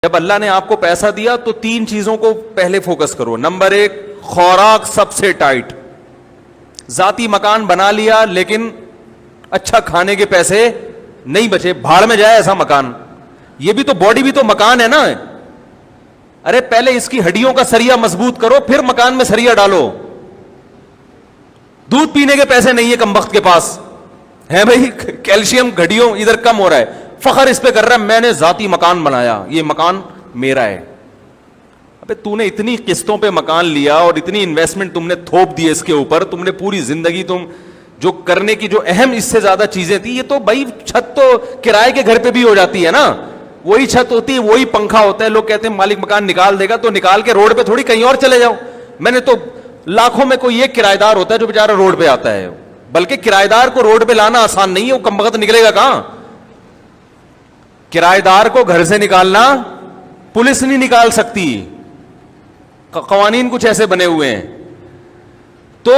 جب اللہ نے آپ کو پیسہ دیا تو 3 چیزوں کو پہلے فوکس کرو. نمبر 1, خوراک سب سے ٹائٹ. ذاتی مکان بنا لیا لیکن اچھا کھانے کے پیسے نہیں بچے, بھاڑ میں جائے ایسا مکان. یہ بھی تو باڈی بھی تو مکان ہے نا. ارے پہلے اس کی ہڈیوں کا سریا مضبوط کرو, پھر مکان میں سریا ڈالو. دودھ پینے کے پیسے نہیں ہے کمبخت کے پاس ہے بھائی, کیلشیم ہڈیوں ادھر کم ہو رہا ہے, فخر اس پہ کر رہا ہے میں نے ذاتی مکان بنایا, یہ مکان میرا ہے. ابے تو نے اتنی قسطوں پہ مکان لیا اور اتنی انویسٹمنٹ تم نے تھوپ دی اس کے اوپر, تم نے پوری زندگی تم جو کرنے کی جو اہم اس سے زیادہ چیزیں تھی, یہ تو بھائی چھت تو کرائے کے گھر پہ بھی ہو جاتی ہے نا, وہی چھت ہوتی ہے, وہی پنکھا ہوتا ہے. لوگ کہتے ہیں مالک مکان نکال دے گا, تو نکال کے روڈ پہ تھوڑی کہیں اور چلے جاؤ. میں نے تو لاکھوں میں کوئی ایک کرایہ دار ہوتا ہے جو بیچارہ روڈ پہ آتا ہے, بلکہ کرایہ دار کو روڈ پہ لانا آسان نہیں ہے, وہ کم وقت نکلے گا کہاں. کرایہ دار کو گھر سے نکالنا پولیس نہیں نکال سکتی, قوانین کچھ ایسے بنے ہوئے ہیں. تو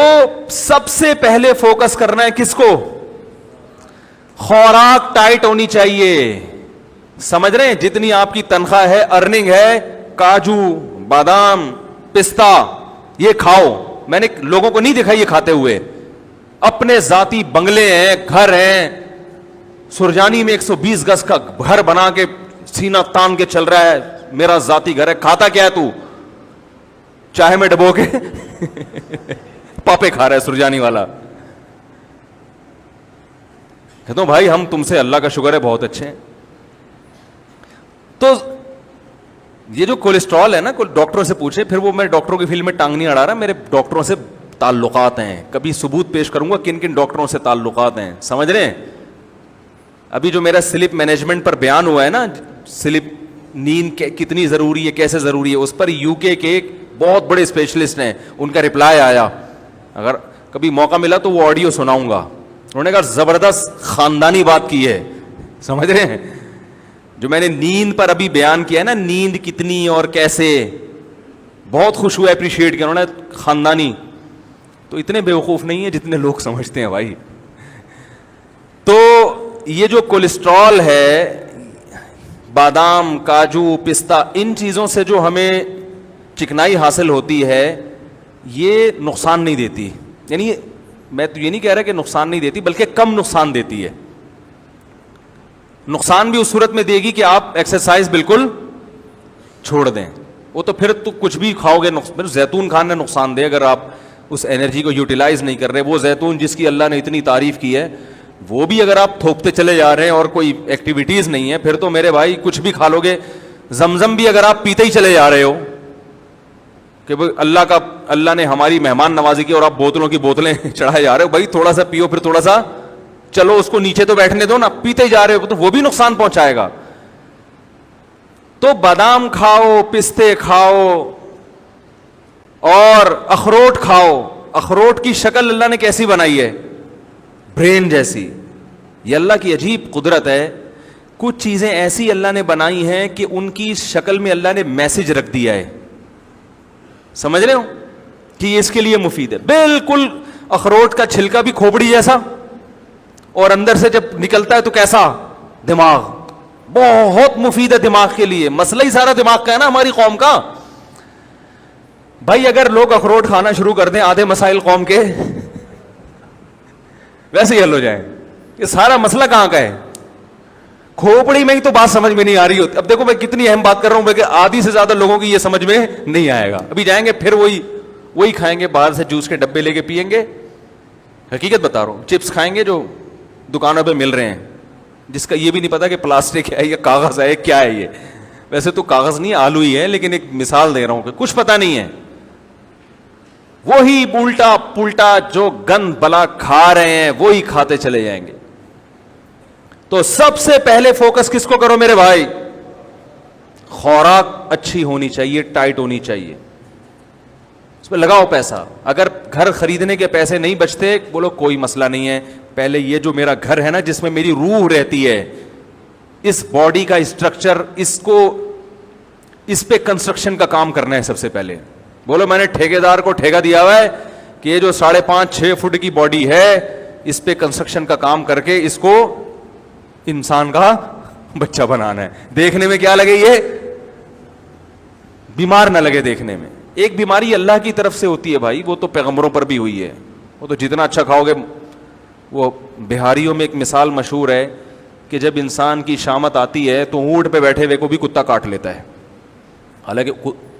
سب سے پہلے فوکس کرنا ہے کس کو؟ خوراک ٹائٹ ہونی چاہیے. سمجھ رہے ہیں, جتنی آپ کی تنخواہ ہے, ارننگ ہے, کاجو بادام پستہ یہ کھاؤ. میں نے لوگوں کو نہیں دیکھا یہ کھاتے ہوئے. اپنے ذاتی بنگلے ہیں, گھر ہیں, سرجانی میں 120 گز کا گھر بنا کے سینہ تان کے چل رہا ہے, میرا ذاتی گھر ہے. کھاتا کیا ہے تو؟ چائے میں ڈبو کے پاپے کھا رہا ہے سرجانی والا. کہتا ہوں بھائی ہم تم سے اللہ کا شکر ہے بہت اچھے ہیں. تو یہ جو کولیسٹرول ہے نا, ڈاکٹروں سے پوچھے, پھر وہ میں ڈاکٹروں کی فیلڈ میں ٹانگ نہیں اڑا رہا, میرے ڈاکٹروں سے تعلقات ہیں, کبھی ثبوت پیش کروں گا کن کن ڈاکٹروں سے تعلقات ہیں. سمجھ رہے ہیں, ابھی جو میرا سلپ مینجمنٹ پر بیان ہوا ہے نا, سلپ نیند کتنی ضروری ہے, کیسے ضروری ہے, اس پر یو کے ایک بہت بڑے اسپیشلسٹ ہیں, ان کا رپلائی آیا, اگر کبھی موقع ملا تو وہ آڈیو سناؤں گا. انہوں نے کہا زبردست خاندانی بات کی ہے. سمجھ رہے ہیں, جو میں نے نیند پر ابھی بیان کیا ہے نا, نیند کتنی اور کیسے, بہت خوش ہوا, اپریشیٹ کیا انہوں نے. خاندانی تو اتنے بیوقوف نہیں ہیں جتنے لوگ سمجھتے ہیں بھائی. تو یہ جو کولیسٹرول ہے, بادام کاجو پستہ, ان چیزوں سے جو ہمیں چکنائی حاصل ہوتی ہے, یہ نقصان نہیں دیتی. یعنی میں تو یہ نہیں کہہ رہا کہ نقصان نہیں دیتی, بلکہ کم نقصان دیتی ہے. نقصان بھی اس صورت میں دے گی کہ آپ ایکسرسائز بالکل چھوڑ دیں, وہ تو پھر تو کچھ بھی کھاؤ گے. زیتون کھانا نقصان دے اگر آپ اس انرجی کو یوٹیلائز نہیں کر رہے. وہ زیتون جس کی اللہ نے اتنی تعریف کی ہے, وہ بھی اگر آپ تھوپتے چلے جا رہے ہیں اور کوئی ایکٹیویٹیز نہیں ہے, پھر تو میرے بھائی کچھ بھی کھا لو گے. زمزم بھی اگر آپ پیتے ہی چلے جا رہے ہو کہ اللہ نے ہماری مہمان نوازی کی, اور آپ بوتلوں کی بوتلیں چڑھائے جا رہے ہو, بھائی تھوڑا سا پیو, پھر تھوڑا سا چلو اس کو نیچے تو بیٹھنے دو نا, پیتے ہی جا رہے ہو تو وہ بھی نقصان پہنچائے گا. تو بادام کھاؤ, پستے کھاؤ, اور اخروٹ کھاؤ. اخروٹ کی شکل اللہ نے کیسی بنائی ہے؟ برین جیسی. یہ اللہ کی عجیب قدرت ہے. کچھ چیزیں ایسی اللہ نے بنائی ہیں کہ ان کی شکل میں اللہ نے میسج رکھ دیا ہے. سمجھ رہے ہو کہ یہ اس کے لیے مفید ہے. بالکل اخروٹ کا چھلکا بھی کھوپڑی جیسا, اور اندر سے جب نکلتا ہے تو کیسا دماغ, بہت مفید ہے دماغ کے لیے. مسئلہ ہی سارا دماغ کا ہے نا ہماری قوم کا. بھائی اگر لوگ اخروٹ کھانا شروع کر دیں, آدھے مسائل قوم کے ویسے ہی حل ہو جائیں. یہ سارا مسئلہ کہاں کا ہے؟ کھوپڑی میں ہی تو بات سمجھ میں نہیں آ رہی ہوتی. اب دیکھو میں کتنی اہم بات کر رہا ہوں, کہ آدھی سے زیادہ لوگوں کی یہ سمجھ میں نہیں آئے گا. ابھی جائیں گے پھر وہی کھائیں گے, باہر سے جوس کے ڈبے لے کے پیئیں گے. حقیقت بتا رہا ہوں, چپس کھائیں گے جو دکانوں پہ مل رہے ہیں, جس کا یہ بھی نہیں پتا کہ پلاسٹک ہے یا کاغذ ہے, کیا ہے یہ. ویسے تو کاغذ نہیں, آلو ہی ہے, لیکن ایک مثال دے رہا ہوں کہ کچھ پتا نہیں ہے. وہی الٹا پلٹا جو گند بلا کھا رہے ہیں وہی کھاتے چلے جائیں گے. تو سب سے پہلے فوکس کس کو کرو میرے بھائی؟ خوراک اچھی ہونی چاہیے, ٹائٹ ہونی چاہیے, اس پہ لگاؤ پیسہ. اگر گھر خریدنے کے پیسے نہیں بچتے, بولو کوئی مسئلہ نہیں ہے, پہلے یہ جو میرا گھر ہے نا جس میں میری روح رہتی ہے, اس باڈی کا اسٹرکچر, اس پہ کنسٹرکشن کا کام کرنا ہے سب سے پہلے. بولو میں نے ٹھیکیدار کو ٹھیکہ دیا ہوا ہے کہ یہ جو 5.5-6 فٹ کی باڈی ہے, اس پہ کنسٹرکشن کا کام کر کے اس کو انسان کا بچہ بنانا ہے. دیکھنے میں کیا لگے, یہ بیمار نہ لگے دیکھنے میں. ایک بیماری اللہ کی طرف سے ہوتی ہے بھائی, وہ تو پیغمبروں پر بھی ہوئی ہے. وہ تو جتنا اچھا کھاؤ گے. وہ بہاریوں میں ایک مثال مشہور ہے کہ جب انسان کی شامت آتی ہے تو اونٹ پہ بیٹھے ہوئے کو بھی کتا کاٹ لیتا ہے. حالانکہ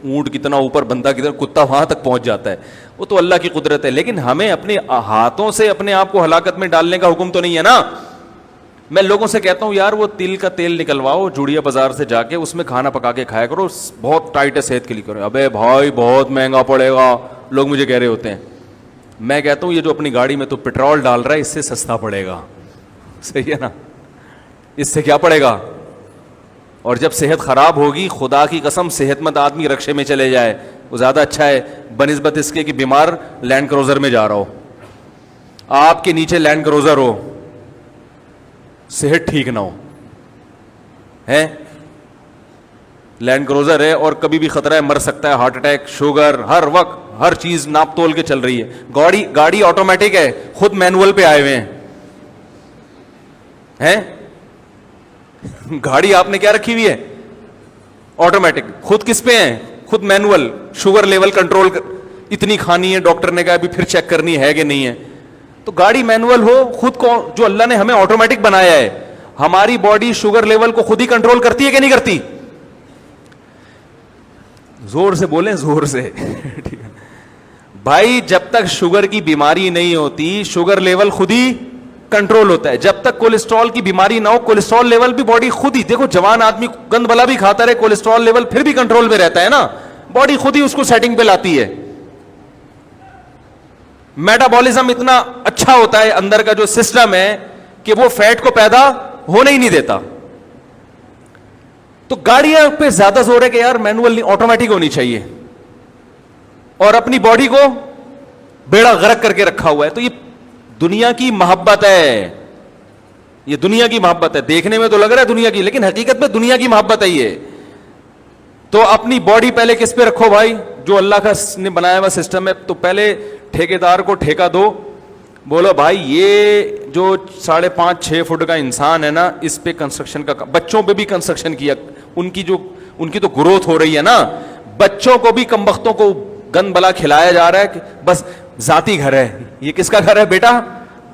اونٹ کتنا اوپر, بندہ کتنا, کتا وہاں تک پہنچ جاتا ہے. وہ تو اللہ کی قدرت ہے. لیکن ہمیں اپنے ہاتھوں سے اپنے آپ کو ہلاکت میں ڈالنے کا حکم تو نہیں ہے نا. میں لوگوں سے کہتا ہوں یار وہ تل کا تیل نکلواؤ جوڑیا بازار سے جا کے, اس میں کھانا پکا کے کھایا کرو, بہت ٹائٹ ہے صحت کے لیے. کرو ابے بھائی بہت مہنگا پڑے گا, لوگ مجھے کہہ رہے ہوتے ہیں. میں کہتا ہوں یہ جو اپنی گاڑی میں تو پٹرول ڈال رہا ہے اس سے سستا پڑے گا. صحیح ہے نا, اس سے کیا پڑے گا. اور جب صحت خراب ہوگی, خدا کی قسم صحت مند آدمی رکشے میں چلے جائے وہ زیادہ اچھا ہے بنسبت اس کے کہ بیمار لینڈ کروزر میں جا رہا ہو. آپ کے نیچے لینڈ کروزر ہو, صحت ٹھیک نہ ہو, ہے لینڈ کروزر ہے اور کبھی بھی خطرہ ہے, مر سکتا ہے, ہارٹ اٹیک, شوگر, ہر وقت ہر چیز ناپ تول کے چل رہی ہے. گاڑی آٹومیٹک ہے, خود مینول پہ آئے ہوئے ہیں. گاڑی آپ نے کیا رکھی ہوئی ہے, آٹومیٹک. خود کس پہ ہیں, خود مینول. شوگر لیول کنٹرول اتنی کھانی ہے, ڈاکٹر نے کہا ابھی پھر چیک کرنی ہے کہ نہیں ہے. تو گاڑی مینول ہو, خود کو جو اللہ نے ہمیں آٹومیٹک بنایا ہے, ہماری باڈی شوگر لیول کو خود ہی کنٹرول کرتی ہے کہ نہیں کرتی. زور سے بولیں, زور سے. بھائی جب تک شوگر کی بیماری نہیں ہوتی شوگر لیول خود ہی کنٹرول ہوتا ہے. جب تک کولیسٹرول کی بیماری نہ ہو کولیسٹرول لیول بھی باڈی خود ہی, دیکھو جوان آدمی گند بلا بھی کھاتا رہے کولیسٹرول لیول پھر بھی کنٹرول میں رہتا ہے نا, باڈی خود ہی اس کو سیٹنگ پہ لاتی ہے. میٹابولزم اتنا اچھا ہوتا ہے اندر کا جو سسٹم ہے کہ وہ فیٹ کو پیدا ہونے ہی نہیں دیتا. تو گاڑیاں پہ زیادہ زور ہے کہ یار مینول نہیں, آٹومیٹک ہونی چاہیے, اور اپنی باڈی کو بیڑا غرق کر کے رکھا ہوا ہے. تو یہ دنیا کی محبت ہے, یہ دنیا کی محبت ہے. دیکھنے میں تو لگ رہا ہے دنیا کی, لیکن حقیقت میں دنیا کی محبت ہے یہ. تو اپنی باڈی پہلے کس پہ رکھو بھائی, جو اللہ کا نے بنایا ہوا سسٹم ہے. تو پہلے ٹھیکیدار کو ٹھیکہ دو, بولو بھائی یہ جو 5.5-6 فٹ کا انسان ہے نا, اس پہ کنسٹرکشن کا, بچوں پہ بھی کنسٹرکشن کیا, ان کی تو گروتھ ہو رہی ہے نا. بچوں کو بھی کمبختوں کو گند بلا کھلایا جا رہا ہے کہ بس ذاتی گھر ہے. یہ کس کا گھر ہے بیٹا,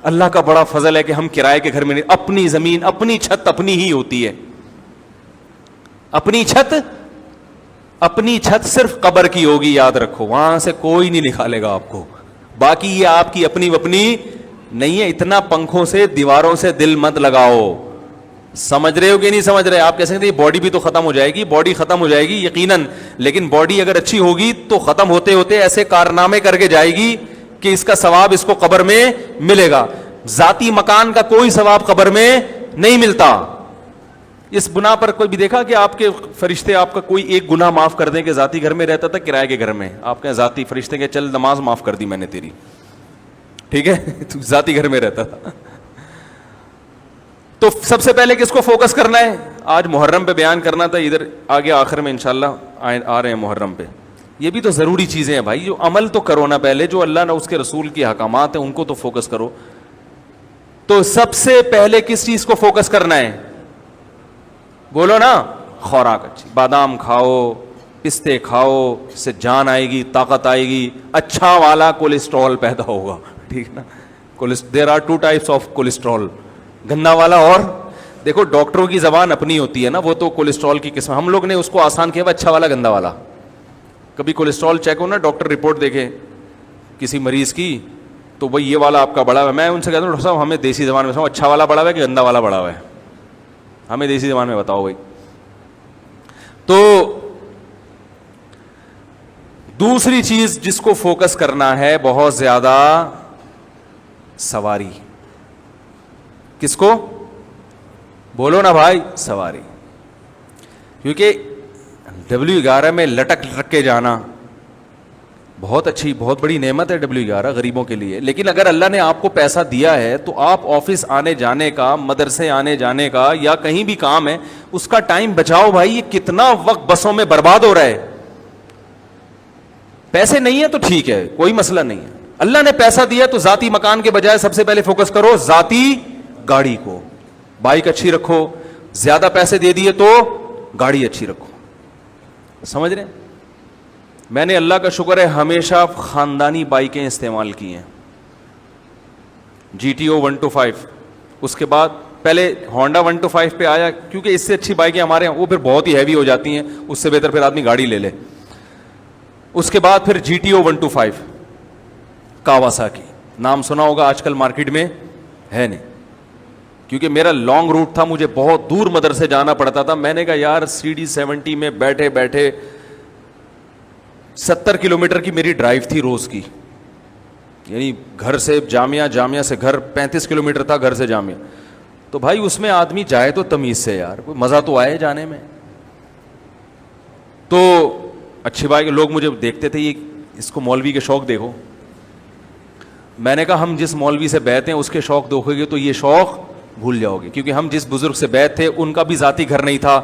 اللہ کا بڑا فضل ہے کہ ہم کرائے کے گھر میں نہیں, اپنی زمین اپنی چھت اپنی ہی ہوتی ہے. اپنی چھت صرف قبر کی ہوگی, یاد رکھو, وہاں سے کوئی نہیں نکالے گا آپ کو. باقی یہ آپ کی اپنی نہیں ہے. اتنا پنکھوں سے دیواروں سے دل مت لگاؤ. سمجھ رہے ہو کہ نہیں سمجھ رہے. آپ کہہ سکتے ہیں باڈی بھی تو ختم ہو جائے گی, باڈی ختم ہو جائے گی یقیناً, لیکن باڈی اگر اچھی ہوگی تو ختم ہوتے ہوتے ایسے کارنامے کر کے جائے گی کہ اس کا ثواب اس کو قبر میں ملے گا. ذاتی مکان کا کوئی ثواب قبر میں نہیں ملتا. اس بنا پر کوئی بھی دیکھا کہ آپ کے فرشتے آپ کا کوئی ایک گناہ معاف کر دیں کہ ذاتی گھر میں رہتا تھا کرائے کے گھر میں, آپ کہیں ذاتی فرشتے کہ چل نماز معاف کر دی میں نے تیری, ٹھیک ہے, تو ذاتی گھر میں رہتا تھا. تو سب سے پہلے کس کو فوکس کرنا ہے, آج محرم پہ بیان کرنا تھا, ادھر آگے آخر میں انشاءاللہ آ رہے ہیں محرم پہ. یہ بھی تو ضروری چیزیں ہیں بھائی, جو عمل تو کرو نا پہلے, جو اللہ نے اس کے رسول کی احکامات ہیں ان کو تو فوکس کرو. تو سب سے پہلے کس چیز کو فوکس کرنا ہے, بولو نا, خوراک اچھی, بادام کھاؤ, پستے کھاؤ, اس سے جان آئے گی, طاقت آئے گی, اچھا والا کولیسٹرول پیدا ہوگا, ٹھیک نا. There are 2 types of cholesterol, گندا والا اور, دیکھو ڈاکٹروں کی زبان اپنی ہوتی ہے نا, وہ تو کولیسٹرول کی قسم, ہم لوگ نے اس کو آسان کیا اچھا والا گندا والا. کبھی کولیسٹرول چیک ہو نا, ڈاکٹر رپورٹ دیکھے کسی مریض کی, تو بھائی یہ والا آپ کا بڑا ہوا ہے. میں ان سے کہتا ہوں ڈاکٹر صاحب ہمیں دیسی زبان میں اچھا والا بڑا ہوا ہے کہ گندا والا بڑا ہوا ہے, ہمیں دیسی زبان میں بتاؤ بھائی. تو دوسری چیز جس کو فوکس کرنا ہے بہت زیادہ, سواری. کس کو, بولو نا بھائی, سواری. کیونکہ W11 میں لٹک کے جانا بہت اچھی بہت بڑی نعمت ہے W11 غریبوں کے لیے. لیکن اگر اللہ نے آپ کو پیسہ دیا ہے تو آپ آفس آنے جانے کا, مدرسے آنے جانے کا, یا کہیں بھی کام ہے اس کا ٹائم بچاؤ بھائی. یہ کتنا وقت بسوں میں برباد ہو رہا ہے. پیسے نہیں ہے تو ٹھیک ہے, کوئی مسئلہ نہیں ہے, اللہ نے پیسہ دیا تو ذاتی مکان کے بجائے سب سے پہلے فوکس کرو ذاتی گاڑی کو. بائک اچھی رکھو, زیادہ پیسے دے دیے تو گاڑی اچھی رکھو. سمجھ رہے ہیں, میں نے اللہ کا شکر ہے ہمیشہ خاندانی بائکیں استعمال کی ہیں, GTO 125. اس کے بعد پہلے ہونڈا 125 پہ آیا, کیونکہ اس سے اچھی بائکیں ہمارے ہیں, وہ پھر بہت ہی ہیوی ہو جاتی ہیں, اس سے بہتر پھر آدمی گاڑی لے لے. اس کے بعد پھر GTO 125 کاواساکی, نام سنا ہوگا, آج کل مارکیٹ میں ہے نہیں, کیونکہ میرا لانگ روٹ تھا, مجھے بہت دور مدرسے جانا پڑتا تھا. میں نے کہا یار CD70 میں بیٹھے بیٹھے 70 کلومیٹر کی میری ڈرائیو تھی روز کی, یعنی گھر سے جامعہ, جامعہ سے گھر 35 کلومیٹر تھا, گھر سے جامعہ. تو بھائی اس میں آدمی جائے تو تمیز سے یار, کوئی مزہ تو آئے جانے میں. تو اچھی بات کہ لوگ مجھے دیکھتے تھے, یہ اس کو مولوی کے شوق دیکھو. میں نے کہا ہم جس مولوی سے بیعت ہیں اس کے شوق دیکھو گے تو یہ شوق بھول جاؤ گے, کیونکہ ہم جس بزرگ سے بیعت تھے ان کا بھی ذاتی گھر نہیں تھا,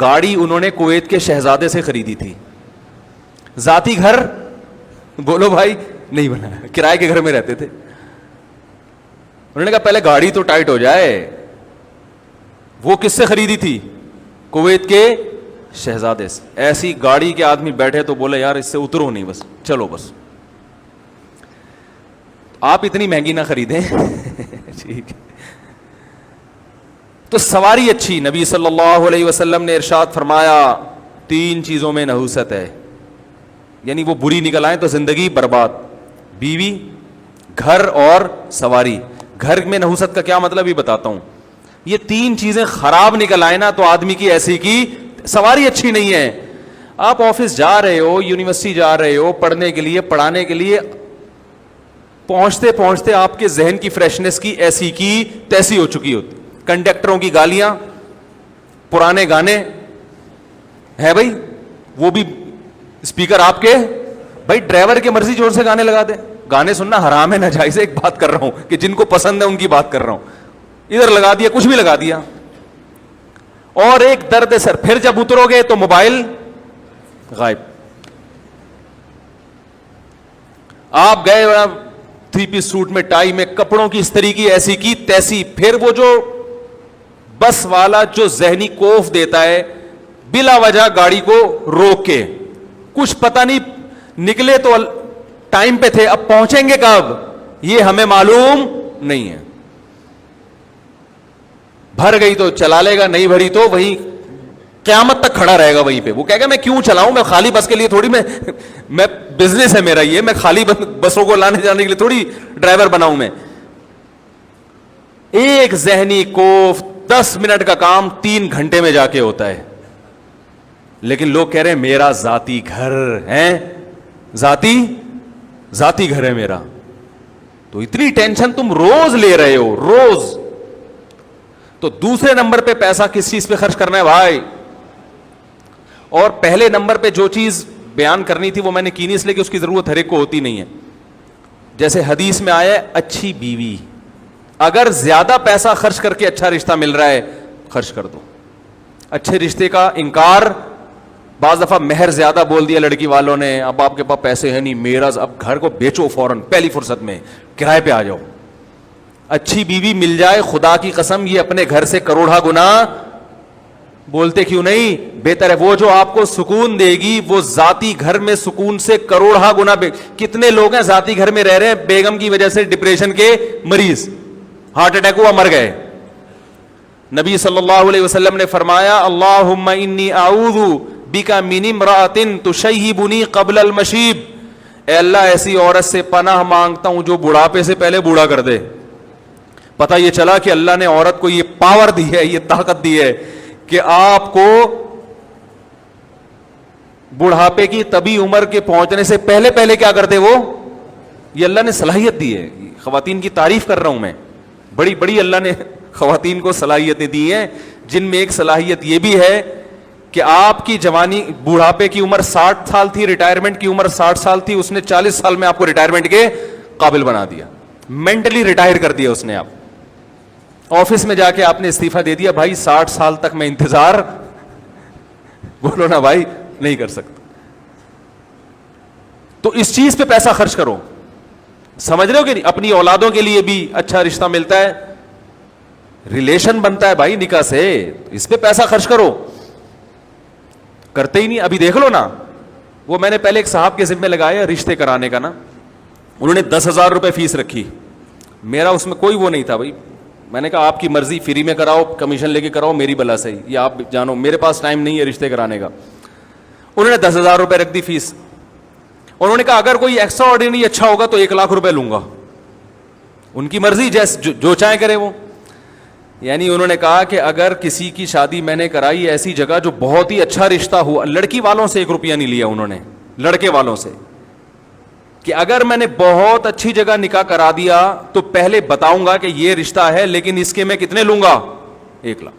گاڑی انہوں نے کویت کے شہزادے سے خریدی تھی. ذاتی گھر بولو بھائی نہیں بنایا, کرائے کے گھر میں رہتے تھے. انہوں نے کہا پہلے گاڑی تو ٹائٹ ہو جائے. وہ کس سے خریدی تھی؟ کویت کے شہزادے سے. ایسی گاڑی کے آدمی بیٹھے تو بولے یار اس سے اترو نہیں, بس چلو بس. آپ اتنی مہنگی نہ خریدیں ٹھیک ہے. تو سواری اچھی, نبی صلی اللہ علیہ وسلم نے ارشاد فرمایا 3 چیزوں میں نحوست ہے, یعنی وہ بری نکل آئیں تو زندگی برباد. بیوی, گھر اور سواری. گھر میں نحوست کا کیا مطلب یہ بتاتا ہوں. یہ 3 چیزیں خراب نکل آئے نا تو آدمی کی ایسی کی سواری اچھی نہیں ہے. آپ آفس جا رہے ہو, یونیورسٹی جا رہے ہو پڑھنے کے لیے, پڑھانے کے لیے, پہنچتے پہنچتے آپ کے ذہن کی فریشنس کی ایسی کی تیسی ہو چکی ہوتی. کنڈکٹروں کی گالیاں, پرانے گانے ہے بھائی, وہ بھی اسپیکر آپ کے, بھائی ڈرائیور کی مرضی زور سے گانے لگا دے. گانے سننا حرام ہے, ناجائز ہے. ایک بات کر رہا ہوں کہ جن کو پسند ہے ان کی بات کر رہا ہوں. ادھر لگا دیا, کچھ بھی لگا دیا. اور ایک درد سر, پھر جب اترو گے تو موبائل غائب. آپ گئے 3 پیس سوٹ میں, ٹائی میں, کپڑوں کی استری کی ایسی کی تیسی. پھر وہ جو بس والا جو ذہنی کوف دیتا ہے بلا وجہ گاڑی کو روک کے, کچھ پتہ نہیں, نکلے تو ٹائم پہ تھے, اب پہنچیں گے کب یہ ہمیں معلوم نہیں ہے. بھر گئی تو چلا لے گا, نہیں بھری تو وہی قیامت تک کھڑا رہے گا وہیں پہ. وہ کہے گا میں کیوں چلاؤں, میں خالی بس کے لیے تھوڑی, میں بزنس ہے میرا یہ, میں خالی بسوں کو لانے جانے کے لیے تھوڑی ڈرائیور بناؤں میں. ایک ذہنی کوف 10 منٹ کا کام 3 گھنٹے میں جا کے ہوتا ہے. لیکن لوگ کہہ رہے ہیں میرا ذاتی گھر ہے, ذاتی گھر ہے میرا. تو اتنی ٹینشن تم روز لے رہے ہو, روز. تو دوسرے نمبر پہ پیسہ کس چیز پہ خرچ کرنا ہے بھائی. اور پہلے نمبر پہ جو چیز بیان کرنی تھی وہ میں نے کی نہیں, اس لیے کہ اس کی ضرورت ہر ایک کو ہوتی نہیں ہے. جیسے حدیث میں آیا ہے اچھی بیوی, اگر زیادہ پیسہ خرچ کر کے اچھا رشتہ مل رہا ہے خرچ کر دو. اچھے رشتے کا انکار, بعض دفعہ مہر زیادہ بول دیا لڑکی والوں نے, اب آپ کے پاس پیسے ہیں نہیں, میرا اب گھر کو بیچو فوراً پہلی فرصت میں, کرائے پہ آ جاؤ. اچھی بیوی مل جائے, خدا کی قسم یہ اپنے گھر سے کروڑا گنا, بولتے کیوں نہیں, بہتر ہے. وہ جو آپ کو سکون دے گی وہ ذاتی گھر میں سکون سے کروڑا گنا. کتنے لوگ ہیں ذاتی گھر میں رہ رہے ہیں, بیگم کی وجہ سے ڈپریشن کے مریض, ہارٹ اٹیک ہوا مر گئے. نبی صلی اللہ علیہ وسلم نے فرمایا اللہم انی اعوذ بک من امرأۃ تشیبنی قبل المشیب, اے اللہ ایسی عورت سے پناہ مانگتا ہوں جو بڑھاپے سے پہلے بوڑھا کر دے. پتہ یہ چلا کہ اللہ نے عورت کو یہ پاور دی ہے, یہ طاقت دی ہے کہ آپ کو بڑھاپے کی طبی عمر کے پہنچنے سے پہلے پہلے کیا کرتے وہ, یہ اللہ نے صلاحیت دی ہے. خواتین کی تعریف کر رہا ہوں میں, بڑی بڑی اللہ نے خواتین کو صلاحیتیں دی ہیں, جن میں ایک صلاحیت یہ بھی ہے کہ آپ کی جوانی, بڑھاپے کی عمر 60 سال تھی, ریٹائرمنٹ کی عمر 60 سال تھی, اس نے 40 سال میں آپ کو ریٹائرمنٹ کے قابل بنا دیا, مینٹلی ریٹائر کر دیا اس نے. آپ آفس میں جا کے آپ نے استعفیٰ دے دیا, بھائی 60 سال تک میں انتظار, بولو نا بھائی, نہیں کر سکتا. تو اس چیز پہ پیسہ خرچ کرو, سمجھ رہے ہو کہ نہیں. اپنی اولادوں کے لیے بھی اچھا رشتہ ملتا ہے, ریلیشن بنتا ہے بھائی نکاح سے, اس پہ پیسہ خرچ کرو. کرتے ہی نہیں. ابھی دیکھ لو نا, وہ میں نے پہلے ایک صاحب کے ذمہ لگایا رشتے کرانے کا نا, انہوں نے 10,000 روپے فیس رکھی, میرا اس میں کوئی وہ نہیں تھا بھائی, میں نے کہا آپ کی مرضی, فری میں کراؤ, کمیشن لے کے کراؤ, میری بلا صحیح, یہ آپ جانو, میرے پاس ٹائم نہیں ہے رشتے کرانے کا. انہوں نے 10,000 روپے رکھ دی فیس. انہوں نے کہا اگر کوئی ایکسٹرا آرڈینری اچھا ہوگا تو 1,00,000 روپے لوں گا. ان کی مرضی, جیسے جو چاہے کرے وہ. یعنی انہوں نے کہا کہ اگر کسی کی شادی میں نے کرائی ایسی جگہ جو بہت ہی اچھا رشتہ ہوا, لڑکی والوں سے 1 روپیہ نہیں لیا انہوں نے, لڑکے والوں سے, کہ اگر میں نے بہت اچھی جگہ نکاح کرا دیا تو پہلے بتاؤں گا کہ یہ رشتہ ہے, لیکن اس کے میں کتنے لوں گا, 1,00,000.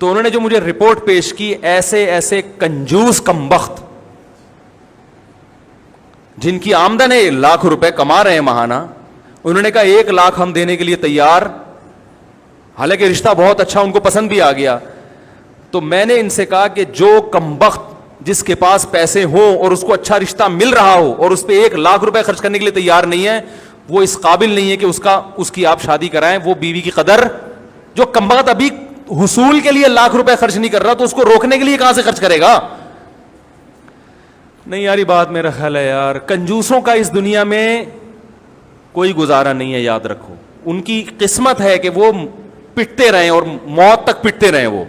تو انہوں نے جو مجھے رپورٹ پیش کی, ایسے ایسے کنجوس کمبخت جن کی آمدن ہے 1,00,000 روپے کما رہے ہیں ماہانہ, انہوں نے کہا 1,00,000 ہم دینے کے لیے تیار, حالانکہ رشتہ بہت اچھا, ان کو پسند بھی آ گیا. تو میں نے ان سے کہا کہ جو کمبخت جس کے پاس پیسے ہوں اور اس کو اچھا رشتہ مل رہا ہو اور اس پہ 1,00,000 روپے خرچ کرنے کے لیے تیار نہیں ہے, وہ اس قابل نہیں ہے کہ اس کی آپ شادی کرائیں. وہ بیوی کی قدر, جو کمبخت ابھی حصول کے لیے 1,00,000 روپے خرچ نہیں کر رہا تو اس کو روکنے کے لیے کہاں سے خرچ کرے گا. نہیں یار یہ بات میرا خیال ہے یار, کنجوسوں کا اس دنیا میں کوئی گزارا نہیں ہے, یاد رکھو. ان کی قسمت ہے کہ وہ پٹتے رہیں اور موت تک پٹتے رہیں وہ.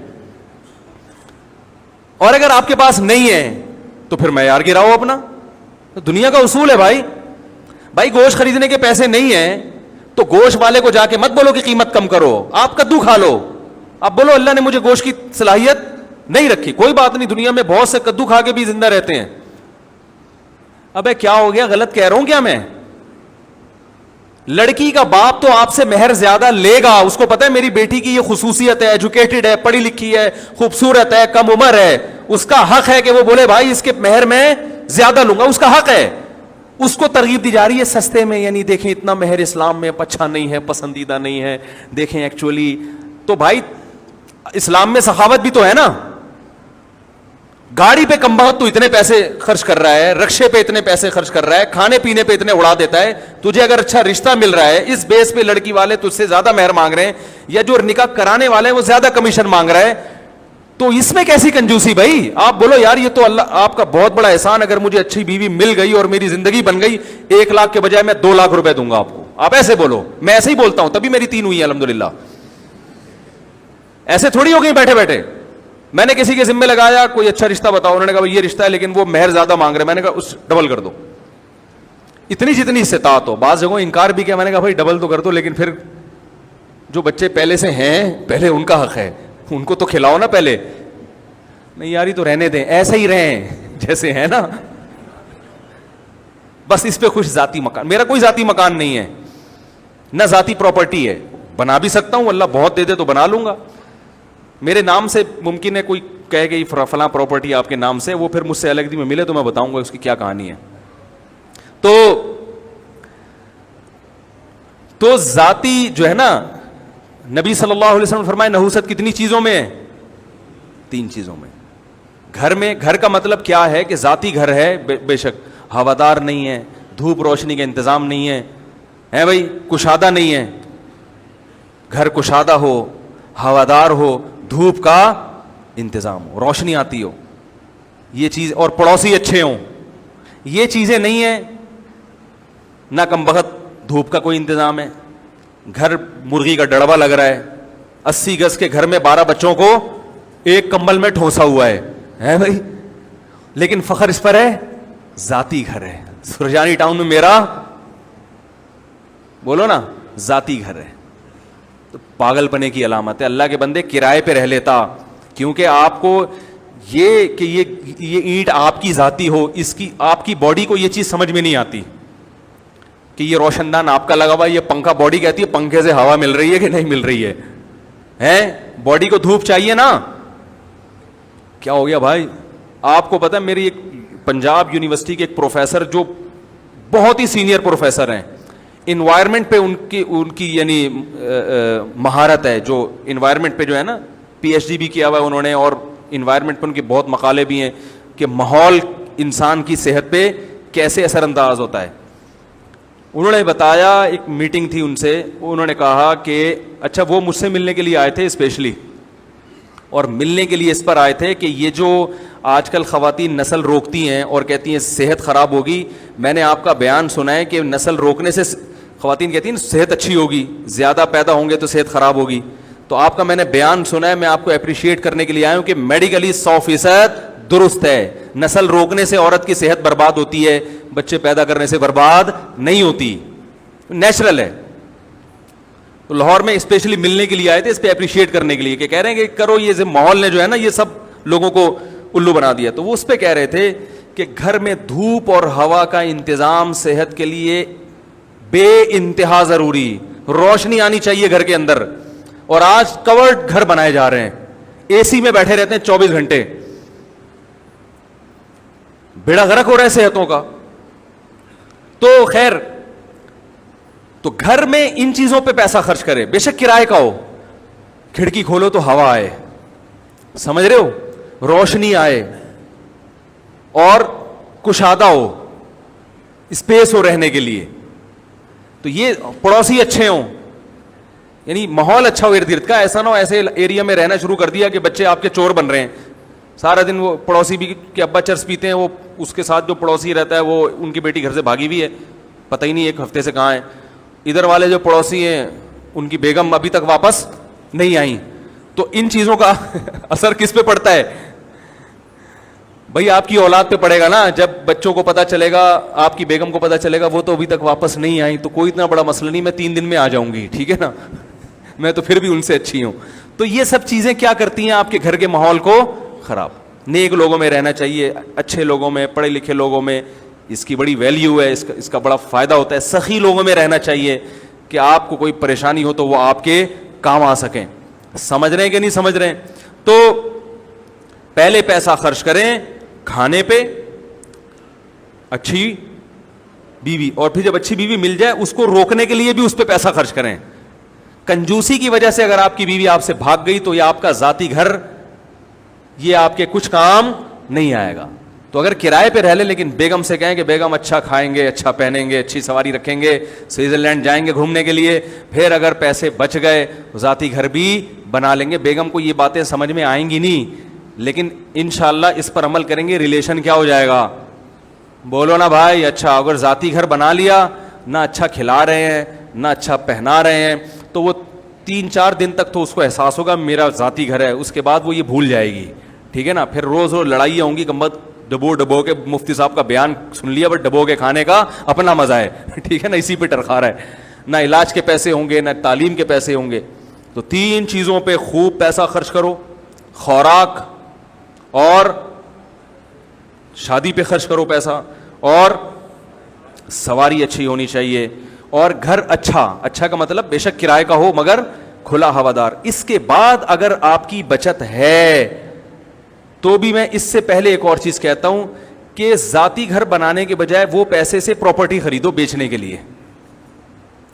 اور اگر آپ کے پاس نہیں ہے تو پھر معیار گراؤ اپنا. دنیا کا اصول ہے بھائی. بھائی گوشت خریدنے کے پیسے نہیں ہیں تو گوشت والے کو جا کے مت بولو کہ قیمت کم کرو, آپ کدو کھا لو, آپ بولو اللہ نے مجھے گوشت کی صلاحیت نہیں رکھی, کوئی بات نہیں, دنیا میں بہت سے کدو کھا کے بھی زندہ رہتے ہیں. ابے کیا ہو گیا, غلط کہہ رہا ہوں کیا میں؟ لڑکی کا باپ تو آپ سے مہر زیادہ لے گا, اس کو پتا ہے میری بیٹی کی یہ خصوصیت ہے, ایجوکیٹڈ ہے, پڑھی لکھی ہے, خوبصورت ہے, کم عمر ہے, اس کا حق ہے کہ وہ بولے بھائی اس کے مہر میں زیادہ لوں گا, اس کا حق ہے. اس کو ترغیب دی جا رہی ہے سستے میں, یعنی دیکھیں اتنا مہر اسلام میں اچھا نہیں ہے, پسندیدہ نہیں ہے, دیکھیں ایکچولی. تو بھائی اسلام میں سخاوت بھی تو ہے نا. گاڑی پہ کم بہت تو اتنے پیسے خرچ کر رہا ہے, رکشے پہ اتنے پیسے خرچ کر رہا ہے, کھانے پینے پہ اتنے اڑا دیتا ہے, تجھے اگر اچھا رشتہ مل رہا ہے اس بیس پہ لڑکی والے تجھ سے زیادہ مہر مانگ رہے ہیں, یا جو نکاح کرانے والے ہیں وہ زیادہ کمیشن مانگ رہا ہے, تو اس میں کیسی کنجوسی بھائی؟ آپ بولو یار یہ تو اللہ آپ کا بہت بڑا احسان, اگر مجھے اچھی بیوی مل گئی اور میری زندگی بن گئی, 1,00,000 کے بجائے میں 2,00,000 روپے دوں گا آپ کو. آپ ایسے بولو, میں ایسے ہی بولتا ہوں, تبھی میری 3 ہوئی ہے الحمدللہ. ایسے تھوڑی ہو گئی بیٹھے بیٹھے. میں نے کسی کے ذمہ لگایا کوئی اچھا رشتہ بتاؤ, انہوں نے کہا یہ رشتہ ہے لیکن وہ مہر زیادہ مانگ رہے ہیں. میں نے کہا اس ڈبل کر دو, اتنی جتنی استطاعت ہو. بعض جگہوں انکار بھی کیا, میں نے کہا بھائی ڈبل تو کر دو, لیکن پھر جو بچے پہلے سے ہیں پہلے ان کا حق ہے, ان کو تو کھلاؤ نا پہلے. نہیں یاری تو رہنے دیں, ایسے ہی رہیں جیسے ہیں نا, بس اس پہ خوش. ذاتی مکان, میرا کوئی ذاتی مکان نہیں ہے, نہ ذاتی پراپرٹی ہے. بنا بھی سکتا ہوں, اللہ بہت دے دے تو بنا لوں گا. میرے نام سے ممکن ہے کوئی کہے کہ فلاں پراپرٹی آپ کے نام سے, وہ پھر مجھ سے الگ میں ملے تو میں بتاؤں گا اس کی کیا کہانی ہے. تو ذاتی جو ہے نا, نبی صلی اللہ علیہ وسلم فرمائے نحوست کتنی چیزوں میں ہے؟ 3 چیزوں میں. گھر میں, گھر کا مطلب کیا ہے کہ ذاتی گھر ہے, بے شک ہوادار نہیں ہے, دھوپ روشنی کا انتظام نہیں ہے, ہے بھائی, کشادہ نہیں ہے. گھر کشادہ ہو, ہوادار ہو, دھوپ کا انتظام ہو, روشنی آتی ہو, یہ چیز, اور پڑوسی اچھے ہوں, یہ چیزیں نہیں ہیں. نہ کم بخت دھوپ کا کوئی انتظام ہے, گھر مرغی کا ڈڑوا لگ رہا ہے, 80 گز کے گھر میں 12 بچوں کو ایک کمبل میں ٹھونسا ہوا ہے بھائی, لیکن فخر اس پر ہے ذاتی گھر ہے. سرجانی ٹاؤن میں میرا, بولو نا, ذاتی گھر ہے. تو پاگل پنے کی علامت ہے. اللہ کے بندے کرائے پہ رہ لیتا, کیونکہ آپ کو یہ کہ یہ اینٹ آپ کی ذاتی ہو, اس کی آپ کی باڈی کو یہ چیز سمجھ میں نہیں آتی کہ یہ روشن دان آپ کا لگا ہوا, یہ پنکھا, باڈی کہتی ہے پنکھے سے ہوا مل رہی ہے کہ نہیں مل رہی ہے, باڈی کو دھوپ چاہیے نا. کیا ہو گیا بھائی؟ آپ کو پتا ہے میری ایک پنجاب یونیورسٹی کے ایک پروفیسر جو بہت ہی سینئر پروفیسر ہیں, انوائرمنٹ پہ ان کی یعنی مہارت ہے, جو انوائرمنٹ پہ جو ہے نا, پی ایچ ڈی بھی کیا ہوا ہے انہوں نے, اور انوائرمنٹ پہ ان کے بہت مقالے بھی ہیں کہ ماحول انسان کی صحت پہ کیسے اثر انداز ہوتا ہے. انہوں نے بتایا, ایک میٹنگ تھی ان سے, انہوں نے کہا کہ اچھا وہ مجھ سے ملنے کے لیے آئے تھے اسپیشلی, اور ملنے کے لیے اس پر آئے تھے کہ یہ جو آج کل خواتین نسل روکتی ہیں اور کہتی ہیں صحت خراب ہوگی, میں نے آپ کا بیان سنا ہے کہ نسل روکنے سے خواتین کہتی ہیں صحت اچھی ہوگی, زیادہ پیدا ہوں گے تو صحت خراب ہوگی. تو آپ کا میں نے بیان سنا ہے, میں آپ کو اپریشیٹ کرنے کے لیے آیا ہوں کہ میڈیکلی 100% درست ہے. نسل روکنے سے عورت کی صحت برباد ہوتی ہے, بچے پیدا کرنے سے برباد نہیں ہوتی, نیچرل ہے. تو لاہور میں اسپیشلی ملنے کے لیے آئے تھے, اس پہ اپریشیٹ کرنے کے لیے کہ کہہ رہے ہیں کہ کرو, یہ ماحول نے جو ہے نا یہ سب لوگوں کو الو بنا دیا. تو وہ اس پہ کہہ رہے تھے کہ گھر میں دھوپ اور ہوا کا انتظام صحت کے لیے بے انتہا ضروری, روشنی آنی چاہیے گھر کے اندر. اور آج کورڈ گھر بنائے جا رہے ہیں, اے سی میں بیٹھے رہتے ہیں 24 گھنٹے, بیڑا غرق ہو رہا ہے صحتوں کا. تو خیر, تو گھر میں ان چیزوں پہ پیسہ خرچ کرے, بے شک کرائے کا ہو, کھڑکی کھولو تو ہوا آئے, سمجھ رہے ہو, روشنی آئے اور کشادہ ہو, اسپیس ہو رہنے کے لیے. تو یہ پڑوسی اچھے ہوں, یعنی ماحول اچھا ہو ارد گرد کا, ایسا نہ ہو ایسے ایریا میں رہنا شروع کر دیا کہ بچے آپ کے چور بن رہے ہیں. سارا دن وہ پڑوسی بھی کہ ابا چرس پیتے ہیں, وہ اس کے ساتھ جو پڑوسی رہتا ہے وہ ان کی بیٹی گھر سے بھاگی ہوئی ہے, پتہ ہی نہیں ایک ہفتے سے کہاں ہے. ادھر والے جو پڑوسی ہیں ان کی بیگم ابھی تک واپس نہیں آئیں. تو ان چیزوں کا اثر کس پہ پڑتا ہے بھئی؟ آپ کی اولاد پہ پڑے گا نا. جب بچوں کو پتا چلے گا, آپ کی بیگم کو پتا چلے گا وہ تو ابھی تک واپس نہیں آئی, تو کوئی اتنا بڑا مسئلہ نہیں, میں 3 دن میں آ جاؤں گی, ٹھیک ہے نا, میں تو پھر بھی ان سے اچھی ہوں. تو یہ سب چیزیں کیا کرتی ہیں آپ کے گھر کے ماحول کو خراب. نیک لوگوں میں رہنا چاہیے, اچھے لوگوں میں, پڑھے لکھے لوگوں میں, اس کی بڑی ویلیو ہے, اس کا بڑا فائدہ ہوتا ہے. سخی لوگوں میں رہنا چاہیے کہ آپ کو کوئی پریشانی ہو تو وہ آپ کے کام آ سکیں. سمجھ رہے ہیں کہ نہیں سمجھ رہے ہیں؟ تو پہلے پیسہ خرچ کریں کھانے پہ, اچھی بیوی, اور پھر جب اچھی بیوی مل جائے اس کو روکنے کے لیے بھی اس پہ پیسہ خرچ کریں. کنجوسی کی وجہ سے اگر آپ کی بیوی آپ سے بھاگ گئی تو یہ آپ کا ذاتی گھر, یہ آپ کے کچھ کام نہیں آئے گا. تو اگر کرائے پہ رہ لیں لیکن بیگم سے کہیں کہ بیگم اچھا کھائیں گے, اچھا پہنیں گے, اچھی سواری رکھیں گے, سوئٹزرلینڈ جائیں گے گھومنے کے لیے, پھر اگر پیسے بچ گئے ذاتی گھر بھی بنا لیں گے. بیگم کو یہ باتیں سمجھ میں آئیں گی نہیں, لیکن انشاءاللہ اس پر عمل کریں گے, ریلیشن کیا ہو جائے گا, بولو نا بھائی. اچھا اگر ذاتی گھر بنا لیا, نہ اچھا کھلا رہے ہیں نہ اچھا پہنا رہے ہیں, تو وہ 3-4 دن تک تو اس کو احساس ہوگا میرا ذاتی گھر ہے, اس کے بعد وہ یہ بھول جائے گی, ٹھیک ہے نا. پھر روز روز لڑائیاں ہوں گی, کمبد ڈبو کے مفتی صاحب کا بیان سن لیا, بٹ ڈبو کے کھانے کا اپنا مزہ ہے, ٹھیک ہے نا, اسی پہ ٹرخا رہا ہے. نہ علاج کے پیسے ہوں گے, نہ تعلیم کے پیسے ہوں گے. تو 3 چیزوں پہ خوب پیسہ خرچ کرو, خوراک اور شادی پہ خرچ کرو پیسہ, اور سواری اچھی ہونی چاہیے, اور گھر اچھا کا مطلب بے شک کرائے کا ہو مگر کھلا ہوادار. اس کے بعد اگر آپ کی بچت ہے تو بھی میں اس سے پہلے ایک اور چیز کہتا ہوں کہ ذاتی گھر بنانے کے بجائے وہ پیسے سے پراپرٹی خریدو بیچنے کے لیے.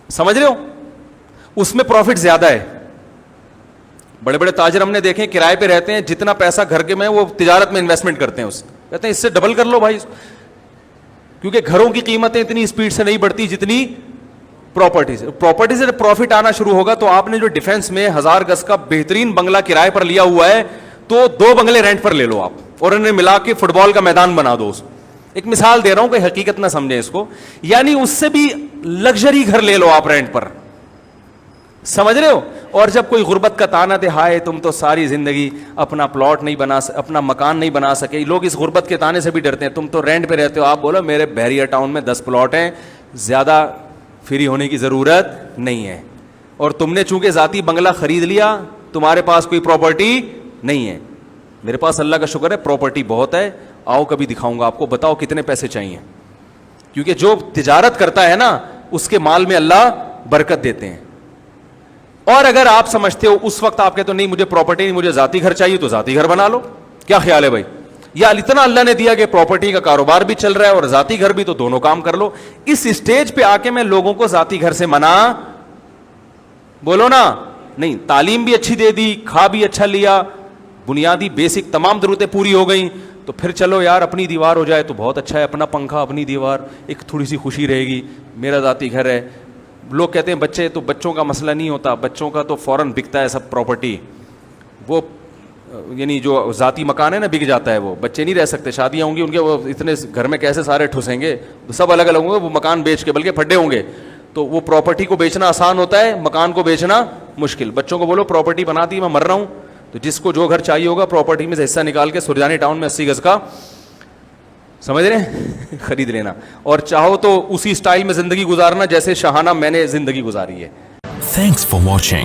سمجھ رہے ہو, اس میں پروفٹ زیادہ ہے. بڑے بڑے تاجر ہم نے دیکھے کرائے پہ رہتے ہیں, جتنا پیسہ گھر کے میں وہ تجارت میں انویسٹمنٹ کرتے ہیں, کہتے ہیں اس سے ڈبل کر لو بھائی, کیونکہ گھروں کی قیمتیں اتنی اسپیڈ سے نہیں بڑھتی جتنی پراپرٹی سے پروفٹ آنا شروع ہوگا. تو آپ نے جو ڈیفینس میں 1000 گز کا بہترین بنگلہ کرائے پر لیا ہوا ہے, تو 2 بنگلے رینٹ پر لے لو آپ, اور انہیں ملا کے فٹ بال کا میدان بنا دو. ایک مثال دے رہا ہوں کہ حقیقت نہ سمجھیں اس کو, یعنی اس سے بھی لگژری گھر لے لو آپ رینٹ پر, سمجھ رہے ہو. اور جب کوئی غربت کا تانا دے, ہائے تم تو ساری زندگی اپنا پلاٹ نہیں بنا اپنا مکان نہیں بنا سکے, لوگ اس غربت کے تانے سے بھی ڈرتے ہیں, تم تو رینٹ پہ رہتے ہو. آپ بولو میرے بحریہ ٹاؤن میں 10 پلاٹ ہیں, زیادہ فری ہونے کی ضرورت نہیں ہے, اور تم نے چونکہ ذاتی بنگلہ خرید لیا, تمہارے پاس کوئی پراپرٹی نہیں ہے. میرے پاس اللہ کا شکر ہے پراپرٹی بہت ہے, آؤ کبھی دکھاؤں گا آپ کو, بتاؤ کتنے پیسے چاہیے, کیونکہ جو تجارت کرتا ہے نا اس کے مال میں اللہ برکت دیتے ہیں. اور اگر آپ سمجھتے ہو اس وقت آپ کہتے ہو نہیں مجھے پراپرٹی نہیں, مجھے ذاتی گھر چاہیے, تو ذاتی گھر بنا لو. کیا خیال ہے بھائی؟ یا اتنا اللہ نے دیا کہ پراپرٹی کا کاروبار بھی چل رہا ہے اور ذاتی گھر بھی, تو دونوں کام کر لو. اس اسٹیج پہ آ کے میں لوگوں کو ذاتی گھر سے منع, بولو نا, نہیں. تعلیم بھی اچھی دے دی, کھا بھی اچھا لیا, بنیادی بیسک تمام ضرورتیں پوری ہو گئیں, تو پھر چلو یار اپنی دیوار ہو جائے تو بہت اچھا ہے, اپنا پنکھا اپنی دیوار, ایک تھوڑی سی خوشی رہے گی, میرا ذاتی گھر ہے. لوگ کہتے ہیں بچے, تو بچوں کا مسئلہ نہیں ہوتا, بچوں کا تو فوراً بکتا ہے سب پراپرٹی. وہ یعنی جو ذاتی مکان ہے نا بک جاتا ہے, وہ بچے نہیں رہ سکتے, شادیاں ہوں گی ان کے, وہ اتنے گھر میں کیسے سارے ٹھسیں گے, سب الگ الگ ہوں گے, وہ مکان بیچ کے بلکہ پھڈے ہوں گے. تو وہ پراپرٹی کو بیچنا آسان ہوتا ہے, مکان کو بیچنا مشکل. بچوں کو بولو پراپرٹی بنا دی, میں مر رہا ہوں, تو جس کو جو گھر چاہیے ہوگا پراپرٹی میں سے حصہ نکال کے سرجانی ٹاؤن میں 80 گز کا, سمجھ رہے ہیں, خرید لینا. اور چاہو تو اسی سٹائل میں زندگی گزارنا جیسے شاہانہ میں نے زندگی گزاری ہے. Thanks for watching.